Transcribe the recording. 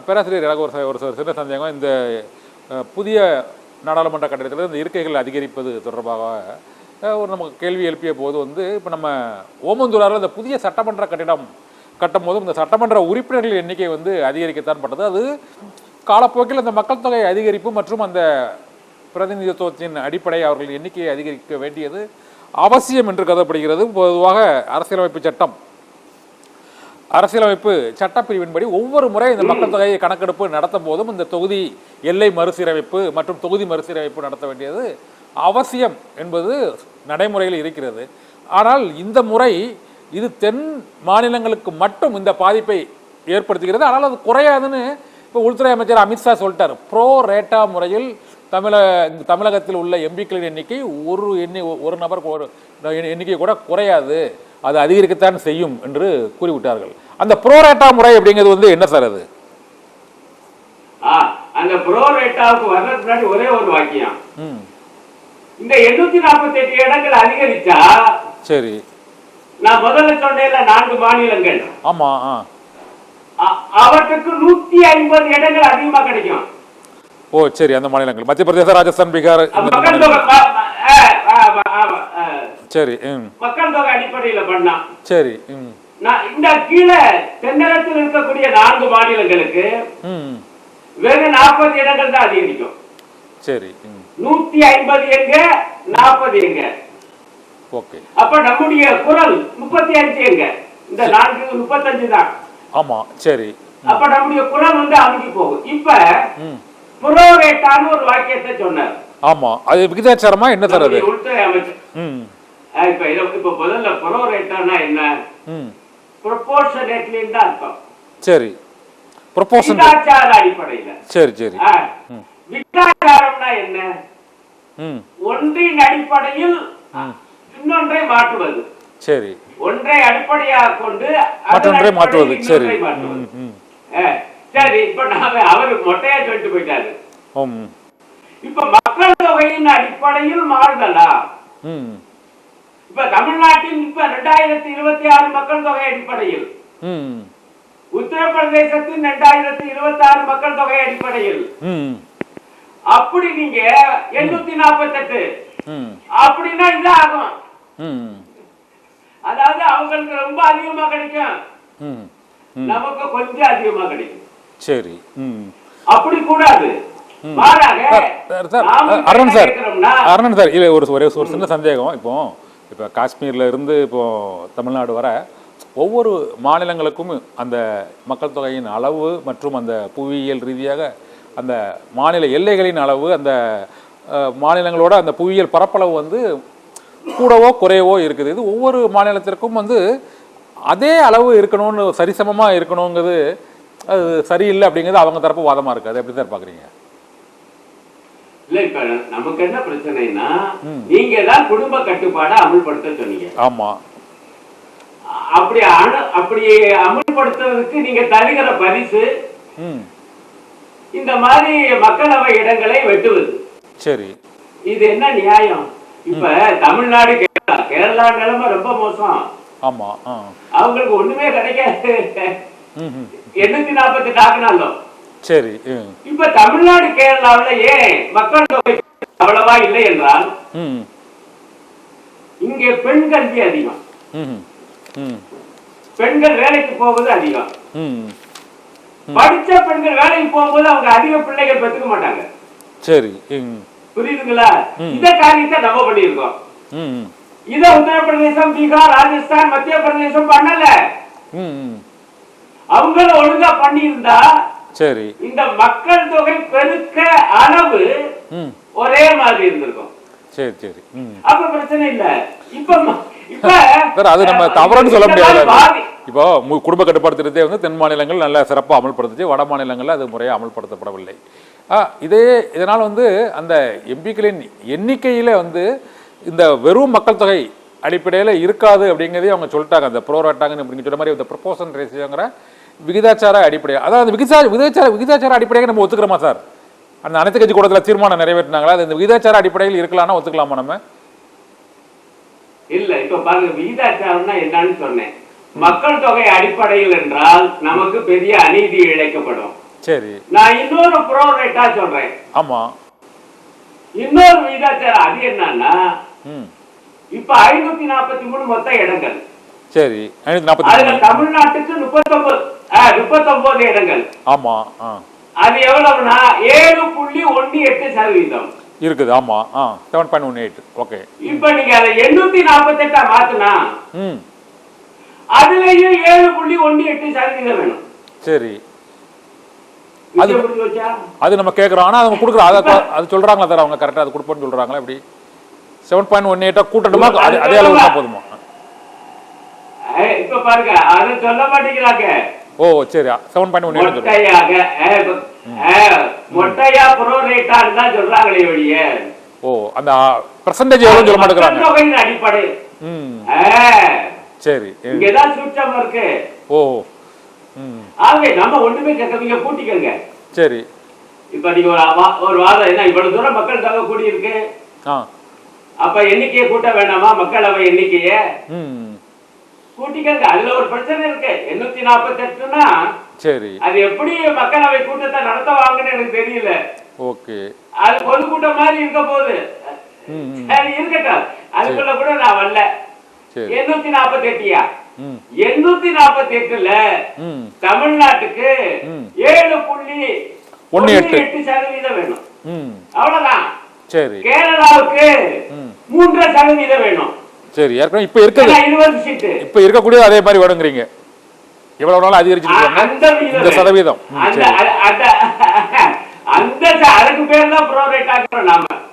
பேராசிரியர் எனக்கு ஒரு சின்ன சந்தேகம். இந்த புதிய நாடாளுமன்ற கட்டிடத்தில் இந்த இருக்கைகள் அதிகரிப்பது தொடர்பாக ஒரு நமக்கு கேள்வி எழுப்பிய போது வந்து இப்போ நம்ம ஓமந்தூராரில் இந்த புதிய சட்டமன்ற கட்டிடம் கட்டும் போதும் இந்த சட்டமன்ற உறுப்பினர்கள் எண்ணிக்கை வந்து அதிகரிக்கத்தான் பட்டது. அது காலப்போக்கில் அந்த மக்கள் தொகை அதிகரிப்பு மற்றும் அந்த பிரதிநிதித்துவத்தின் அடிப்படை அவர்கள் எண்ணிக்கையை அதிகரிக்க வேண்டியது அவசியம் என்று கருதப்படுகிறது. பொதுவாக அரசியலமைப்பு சட்டப்பிரிவின்படி ஒவ்வொரு முறை இந்த மக்கள் தொகை கணக்கெடுப்பு நடத்தும் போதும் இந்த தொகுதி எல்லை மறுசீரமைப்பு மற்றும் தொகுதி மறுசீரமைப்பு நடத்த வேண்டியது அவசியம் என்பது நடைமுறையில் இருக்கிறது. ஆனால் இந்த முறை இது தென் மாநிலங்களுக்கு மட்டும் இந்த பாதிப்பை ஏற்படுத்துகிறது. ஆனால் அது குறையாதுன்னு இப்போ உள்துறை அமைச்சர் அமித்ஷா சொல்லிட்டார். ப்ரோ ரேட்டா முறையில் தமிழகத்தில் உள்ள எம்பிக்களின் எண்ணிக்கை ஒரு நபர் எண்ணிக்கை கூட குறையாது, அது அதிகரிக்கத்தான் செய்யும் என்று கூறிவிட்டார்கள். அந்த ப்ரோரேட்டா முறை அப்படிங்கிறது வந்து என்ன சார்? அது அந்த ப்ரோரேட்டாவுக்கு வர்றதுக்கு முன்னாடி ஒரே ஒரு வாக்கியம். இந்த 848 இடங்கள் அதிகரிச்சா சரி, நான் முதல்ல சொன்னேன்ல 4 மாநிலங்கள், ஆமா, அவற்றுக்கு 150 இடங்கள் அதிகமா கிடைக்கும். ஓ சரி, அந்த மாநிலங்கள் மத்திய பிரதேச, ராஜஸ்தான், பீகார், சரி, மக்கள் தொகை அடிப்படையில பண்ணா சரி. இந்த கீழே தென்னகத்தில் இருக்கக்கூடிய 4 மாநிலங்களுக்கு வெறும் 40 இடங்கள் தான் அதிகரிக்கும். சரி, 150 எங்க 40 எங்க? ஓகே. அப்ப நம்முடைய குரல் 35 எங்க? இந்த 4 35 தான். ஆமா, சரி. அப்ப நம்முடைய குரல் வந்து அமுகி போகும். இப்ப புரோரேட்டான்னு ஒரு வாக்கியத்தை சொன்னார். ஆமா, அது விகிதாச்சாரமா என்ன சார்? அது உள்துறை அமைச்சர் இப்ப முதல்ல புரோரேட்டானா என்ன? ப்ரொபோர்ஷனேட்லி தான் அர்த்தம். சரி, ப்ரொபோர்ஷன் விகிதாச்சார அடிப்படையில. சரி சரி. விகிதாச்சாரம்னா என்ன? ஒன்றின் அடிப்படையில் இன்னொன்றை மாற்றுவது. சரி, ஒன்றை அடிப்படையாக கொண்டு மற்றொன்றை மாற்றுவது. சரி சரி. இப்ப அவரு மொட்டையா சொல்லிட்டு போயிட்டாரு. இப்ப மக்கள் தொகையின் அடிப்படையில் மாறுதலா? இப்ப தமிழ்நாட்டில் இப்ப 2026 மக்கள் தொகை அடிப்படையில், உத்தரப்பிரதேசத்தின் 2026 மக்கள் தொகை அடிப்படையில், அப்படி நீங்க 848 அப்படின்னா இது ஆகும். அதாவது அவங்களுக்கு ரொம்ப அதிகமா கிடைக்கும், நமக்கு கொஞ்சம் அதிகமா கிடைக்கும். சரி, அப்படி கூடாது. அருணன் சார், இல்ல ஒரே ஒரு சின்ன சந்தேகம். இப்போ காஷ்மீர்ல இருந்து இப்போ தமிழ்நாடு வர ஒவ்வொரு மாநிலங்களுக்கும் அந்த மக்கள் தொகையின் அளவு மற்றும் அந்த புவியியல் ரீதியாக அந்த மாநில எல்லைகளின் அளவு, அந்த மாநிலங்களோட அந்த புவியியல் பரப்பளவு வந்து கூடவோ குறையவோ இருக்குது. இது ஒவ்வொரு மாநிலத்திற்கும் வந்து அதே அளவு இருக்கணும்னு, சரிசமமாக இருக்கணுங்கிறது அது சரியில்லை அப்படிங்கிறது அவங்க தரப்பு வாதமாக இருக்குது. அது எப்படி சார் பார்க்குறீங்க? இல்ல, இப்ப நமக்கு என்ன பிரச்சனைனா, நீங்க தான் குடும்ப கட்டுப்பாடை அமல்படுத்த சொன்னீங்க. ஆமா, அப்படி அமல்படுத்துறதுக்கு நீங்க தருகிற பரிசு இந்த மாதிரி மக்களவை இடங்களை வெட்டுவது. சரி, இது என்ன நியாயம்? இப்ப தமிழ்நாடு, கேரளா நிலைமை ரொம்ப மோசம். ஆமா, அவங்களுக்கு ஒண்ணுமே கிடைக்காது. 848 ஆக்கினாலும் சரி. இப்ப தமிழ்நாடு கேரளாவில் ஏன் மக்கள் தொகை அவ்வளவா இல்லை என்றால், இங்கே பெண் கல்வி அதிகம், பெண்கள் வேலைக்கு போவது அதிகம். படிச்ச பெண்கள் வேலைக்கு போகும்போது அவங்க அதிக பிள்ளைகள் பெற்றுக்க மாட்டாங்க. சரி, புரியுதுங்களா? இந்த காரியத்தை நம்ம பண்ணியிருக்கோம். இத உத்தரப்பிரதேசம், பீகார், ராஜஸ்தான், மத்திய பிரதேசம் பண்ணல. அவங்கள ஒழுங்கா பண்ணியிருந்தா சரி, இந்த மக்கள் தொகை பெருக்க அளவு ஒரே மாதிரி இருந்திருக்கும். சரி சரி, அப்ப பிரச்சனை இல்ல. இப்ப அது நம்ம தவறுன்னு சொல்ல முடியாது. இப்போ குடும்ப கட்டுப்பாடு திட்டத்தை வந்து தென் மாநிலங்கள் நல்ல சிறப்பாக அமல்படுத்துச்சு, வட மாநிலங்களில் அது முறையாக அமல்படுத்தப்படவில்லை. இதனால் வந்து அந்த எம்பிக்களின் எண்ணிக்கையில் வந்து இந்த வெறும் மக்கள் தொகை அடிப்படையில் இருக்காது அப்படிங்கிறதே அவங்க சொல்லிட்டாங்க. அந்த ப்ரோரேட்டாங்கன்னு அப்படிங்கிற சொல்ற மாதிரி இந்த ப்ரொபோர்ஷன் ரேஷியோங்கிற விகிதாச்சார அடிப்படையாக, அதாவது விகிதாச்சார அடிப்படையாக நம்ம ஒத்துக்கிறோமா சார்? அந்த அனைத்து கட்சி கூட்டத்தில் தீர்மானம் நிறைவேற்றினாங்களா? அது இந்த விகிதாச்சார அடிப்படையில் இருக்கலாம்னா ஒத்துக்கலாமா நம்ம? இல்ல, இப்ப பாருங்க, விகிதாச்சாரம்னா என்னன்னு சொன்னேன். மக்கள் தொகை அடிப்படையில் என்றால் நமக்கு பெரிய அநீதி இழைக்கப்படும். சரி. நான் இன்னொரு ப்ரோரேட்டா சொல்றேன். ஆமா. இன்னொரு விகிதாச்சாரம் அது என்னன்னா, இப்ப 543 மொத்த இடங்கள். சரி. அதுல தமிழ்நாட்டுக்கு 39 இடங்கள். ஆமா. அது எவ்வளவுனா 7.18% இருக்குது. ஆமா. 7.18. ஓகே. இப்ப நீங்க அதை 848 மாத்துனா அதுலயும் 7.18% வேணும். சரி. அது அது நம்ம கேக்குறோம். ஆனா அவங்க கொடுக்குறாங்க. அது சொல்றாங்களா சார் அவங்க கரெக்டா அது கொடுப்போம்னு சொல்றாங்களா? எப்படி 7.18 கூட்டணுமா? அதே அளவு தான் போதுமா? இப்ப பாருங்க அது சொல்ல மாட்டேங்கிறாங்க. ஓ சரி. 7.18 மொட்டையா ப்ரோரேட்டான்னு தான் சொல்றாங்களே ஒழிய ஓ அந்த பெர்சன்டேஜ் எவ்வளவு சொல்ல மாட்டேங்கிறாங்க. தொகையின் அடிப்படை. சரி. இங்கதான் சூட்சம் இருக்கு. ஓ. ஆகவே நம்ம ஒண்ணுமே கேட்கறீங்க கூட்டிக்கங்க. சரி. இப்ப நீங்க ஒரு வாதம் என்ன இவ்வளவு தூரம் மக்கள் தொகை கூடி இருக்கு. அப்ப எண்ணிக்கையை கூட்ட வேண்டாமா? மக்களவை எண்ணிக்கையை கூட்டிக்கங்க. அதுல ஒரு பிரச்சனை இருக்கு. 848னா சரி. அது எப்படி மக்களவை கூட்டத்தை நடத்துவாங்கன்னு எனக்கு தெரியல. ஓகே. அது பொதுக்கூட்டம் மாதிரி இருக்க போகுது. சரி இருக்கட்டும். அதுக்குள்ள கூட நான் வரல. 848யா 848ல தமிழ்நாட்டுக்கு 7.18% வேணும். அவ்வளவுதான். சரி. கேரளாவுக்கு 3% வேணும். சரி. ஏற்கனவே இப்ப இருக்குது. இப்ப இருக்கக்கூடிய அதே மாதிரி வேணுங்கிறீங்க. எவ்வளவு நாள் அதிகரிச்சிருக்காங்க இந்த சதவீதம்? அந்த அதுக்கு பேர் தான் ப்ரோரேட் ஆக்குறோம் நாம.